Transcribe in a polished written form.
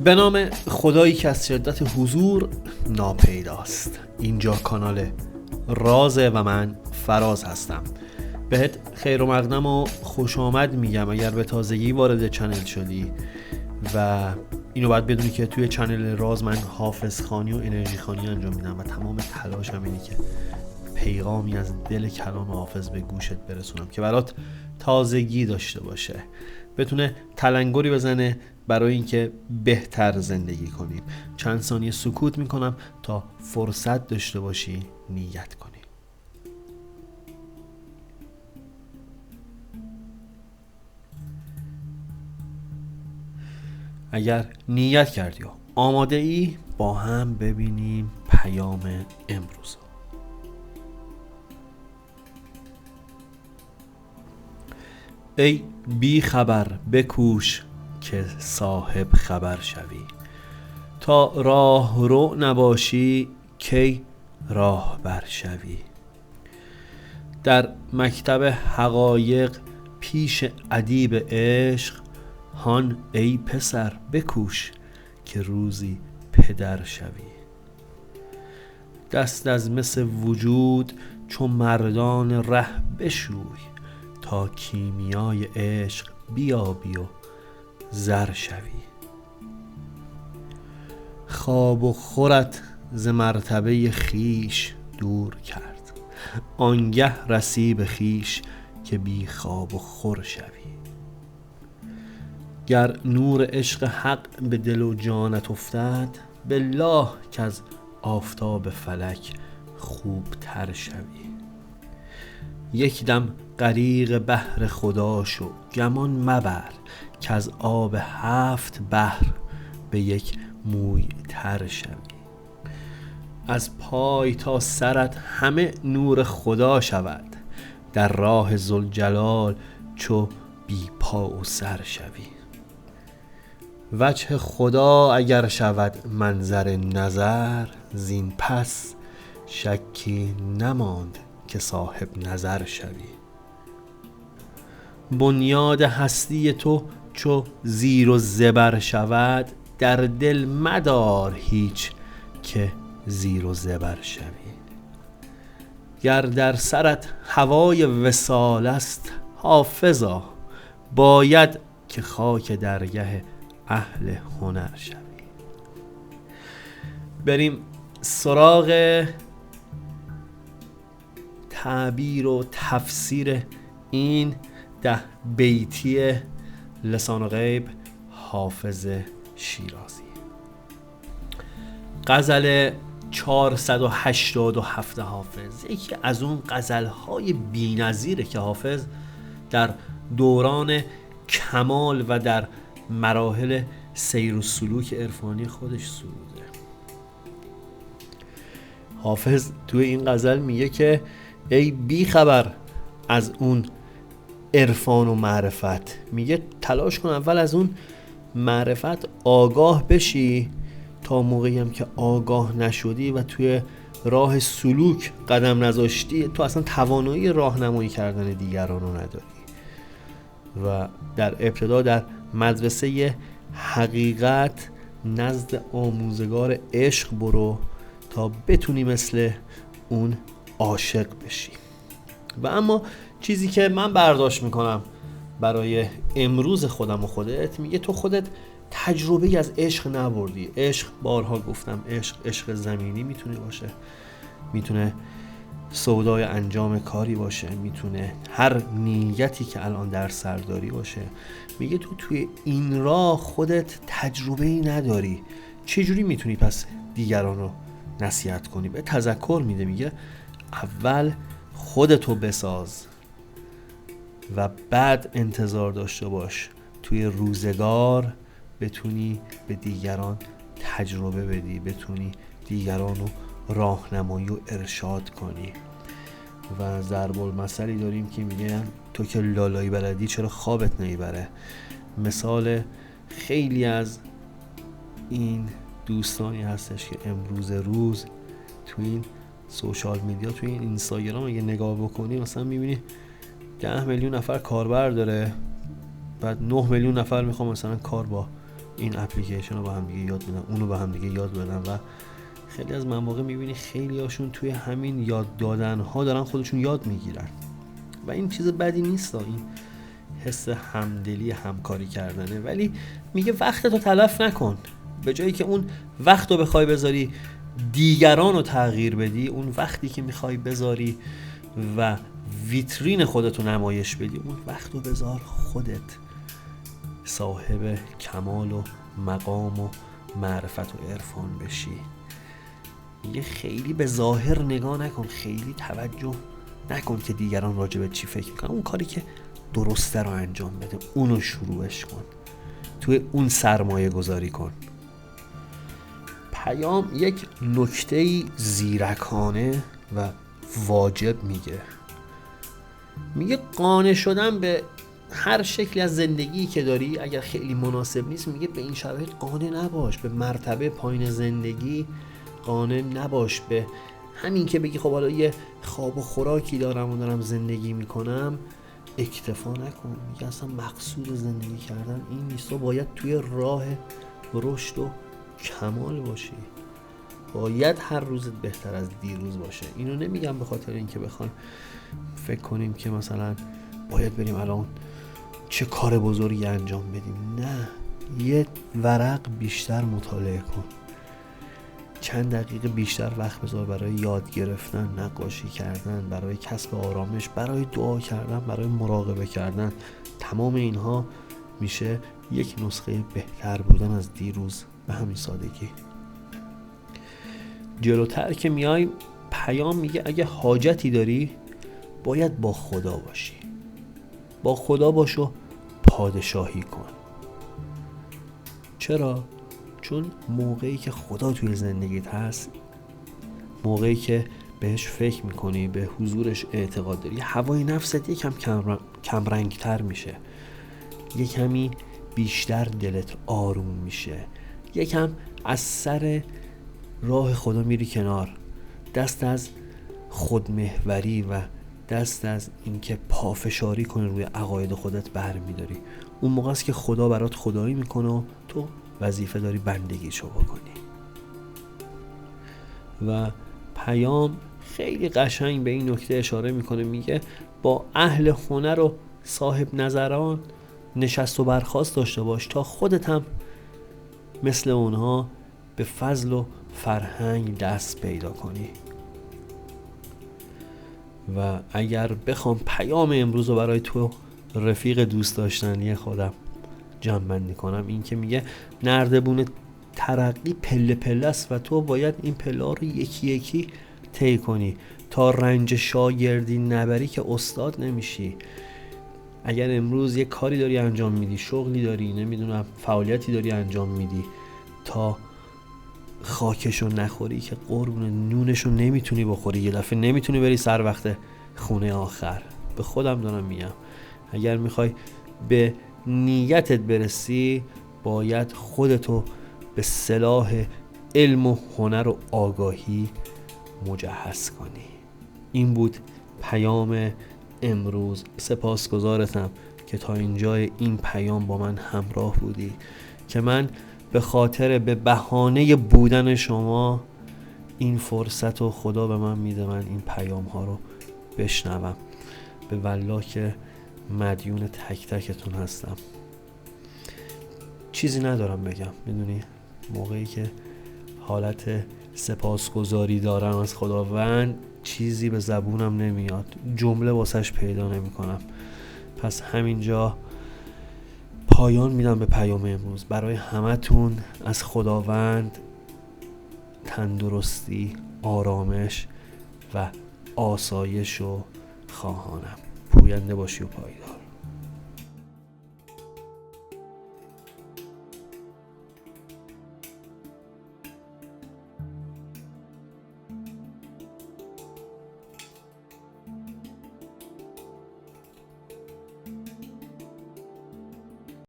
به نام خدایی که از شدت حضور ناپیداست. اینجا کانال رازه و من فراز هستم. بهت خیر و مقدم و خوش آمد میگم اگر به تازگی وارد چنل شدی و اینو باید بدونی که توی چنل راز من حافظ خوانی و انرژی خوانی انجام میدم و تمام تلاشم اینه که پیغامی از دل کلام حافظ به گوشت برسونم که برات تازگی داشته باشه، بتونه تلنگری بزنه برای اینکه بهتر زندگی کنیم. چند ثانیه سکوت میکنم تا فرصت داشته باشی نیت کنی. اگر نیت کردی و آماده ای با هم ببینیم پیام امروز. ای بی خبر بکوش که صاحب خبر شوی، تا راه رو نباشی کی راه بر شوی. در مکتب حقایق پیش ادیب عشق، هان ای پسر بکوش که روزی پدر شوی. دست از مس وجود چون مردان ره بشوی، تا کیمیای عشق بیابی و زر شوی. خواب و خورت ز مرتبه خیش دور کرد، آنگه رسی به خیش که بی خواب و خور شوی. گر نور عشق حق به دل و جانت افتد، بالله که از آفتاب فلک خوب تر شوی. یک دم غریق بحر خدا شو گمان مبر، که از آب 7 بحر به یک موی تر شوی. از پای تا سرت همه نور خدا شود، در راه ذوالجلال چو بی پا و سر شوی. وجه خدا اگر شود منظر نظر، زین پس شکی نماند که صاحب نظر شوی. بنیاد هستی تو چو زیر و زبر شود، در دل مدار هیچ که زیر و زبر شوی. گر در سرت هوای وصال است حافظا، باید که خاک درگه اهل هنر شوی. بریم سراغ تعبیر و تفسیر این 10 بیتی لسان غیب حافظ شیرازی. غزل 487 حافظ یکی از اون غزل‌های بی‌نظیره که حافظ در دوران کمال و در مراحل سیر و سلوک عرفانی خودش سروده. حافظ توی این غزل میگه که ای بی خبر از اون عرفان و معرفت، میگه تلاش کن اول از اون معرفت آگاه بشی، تا موقعی هم که آگاه نشدی و توی راه سلوک قدم نذاشتی تو اصلا توانایی راهنمایی کردن دیگران رو نداری. و در ابتدا در مدرسه حقیقت نزد آموزگار عشق برو تا بتونی مثل اون عاشق بشی. و اما چیزی که من برداشت میکنم برای امروز خودم و خودت، میگه تو خودت تجربه از عشق نبردی. عشق بارها گفتم عشق زمینی میتونه باشه، میتونه سودای انجام کاری باشه، میتونه هر نیتی که الان در سر داری باشه. میگه تو توی این راه خودت تجربه‌ای نداری، چجوری میتونی پس دیگران رو نصیحت کنی؟ به تذکر میده، میگه اول خودتو بساز و بعد انتظار داشته باش توی روزگار بتونی به دیگران تجربه بدی، بتونی دیگران رو راهنمایی و ارشاد کنی. و ضرب المثلی داریم که میگن تو که لالایی بلدی چرا خوابت نمیبره. مثال خیلی از این دوستانی هستش که امروز روز تو این سوشال میدیا، تو این اینستاگرام اگه نگاه بکنی مثلا میبینی 10 میلیون نفر کاربر داره، بعد 9 میلیون نفر میخوام مثلا کار با این اپلیکیشن رو با هم دیگه یاد بدن، اونو با هم دیگه یاد بدن. و خیلی از مواقع میبینی خیلی هاشون توی همین یاد دادن ها دارن خودشون یاد میگیرن و این چیز بدی نیست، این حس همدلی همکاری کردنه. ولی میگه وقتتو تلف نکن، به جایی که اون وقتو بخوای بذاری دیگران رو تغییر بدی، اون وقتی که میخوای بذاری و ویترین خودتو نمایش بدی، اون وقتو بذار خودت صاحب کمال و مقام و معرفت و عرفان بشی. میگه خیلی به ظاهر نگاه نکن، خیلی توجه نکن که دیگران راجع به چی فکر میکنن، اون کاری که درسته رو انجام بده، اونو شروعش کن، توی اون سرمایه گذاری کن. پیام یک نکته زیرکانه و واجب میگه قانع شدن به هر شکلی از زندگی که داری اگر خیلی مناسب نیست، میگه به این شرایط قانع نباش، به مرتبه پایین زندگی قانع نباش، به همین که بگی خب حالا یه خواب و خوراکی دارم و دارم زندگی میکنم اکتفا نکن. میگه اصلا مقصود زندگی کردن این نیست، تو باید توی راه رشد و کمال باشی، باید هر روزت بهتر از دیروز باشه. اینو نمیگم به خاطر اینکه بخوام فکر کنیم که مثلا باید بریم الان چه کار بزرگی انجام بدیم، نه، یه ورق بیشتر مطالعه کن، چند دقیقه بیشتر وقت بذار برای یاد گرفتن، نقاشی کردن، برای کسب آرامش، برای دعا کردن، برای مراقبه کردن. تمام اینها میشه یک نسخه بهتر بودن از دیروز، به همین سادگی. جلوتر که میایم پیام میگه اگه حاجتی داری باید با خدا باشی، با خدا باش و پادشاهی کن. چرا؟ چون موقعی که خدا توی زندگیت هست، موقعی که بهش فکر میکنی، به حضورش اعتقاد داری، هوای نفست یکم کم رنگتر میشه، یکمی بیشتر دلت آروم میشه، یکم از سر راه خدا میری کنار، دست از خودمحوری و دست از اینکه پافشاری کنی روی عقاید خودت برمیداری. اون موقع است که خدا برات خدایی میکنه و تو وظیفه داری بندگیشو بکنی. و پیام خیلی قشنگ به این نکته اشاره میکنه، میگه با اهل هنر و صاحب نظران نشست و برخاست داشته باش تا خودت هم مثل اونها به فضل و فرهنگ دست پیدا کنی. و اگر بخوام پیام امروز رو برای تو رفیق دوست داشتنی خودم جمع بندی کنم، این که میگه نردبون ترقی پله پله است و تو باید این پله رو یکی یکی طی کنی. تا رنج شاگردی نبری که استاد نمیشی. اگر امروز یه کاری داری انجام میدی، شغلی داری، نمیدونم فعالیتی داری انجام میدی، تا خاکشو نخوری که قربون نونشو نمیتونی بخوری، یه دفعه نمیتونی بری سر وقت خونه آخر. به خودم دارم میگم اگر میخوای به نیتت برسی باید خودتو به سلاح علم و هنر و آگاهی مجهز کنی. این بود پیام امروز. سپاسگزارتم که تا اینجای این پیام با من همراه بودی، که من به خاطر به بهانه بودن شما این فرصت و خدا به من میده من این پیام ها رو بشنوم. به والله که مدیون تک تکتون هستم. چیزی ندارم بگم، میدونی موقعی که حالت سپاسگزاری دارم از خداوند چیزی به زبونم نمیاد، جمله واسش پیدا نمی کنم. پس همینجا پایان میدم به پیام امروز. برای همتون از خداوند تندرستی، آرامش و آسایش و خواهانم. پوینده باشی و پایدار.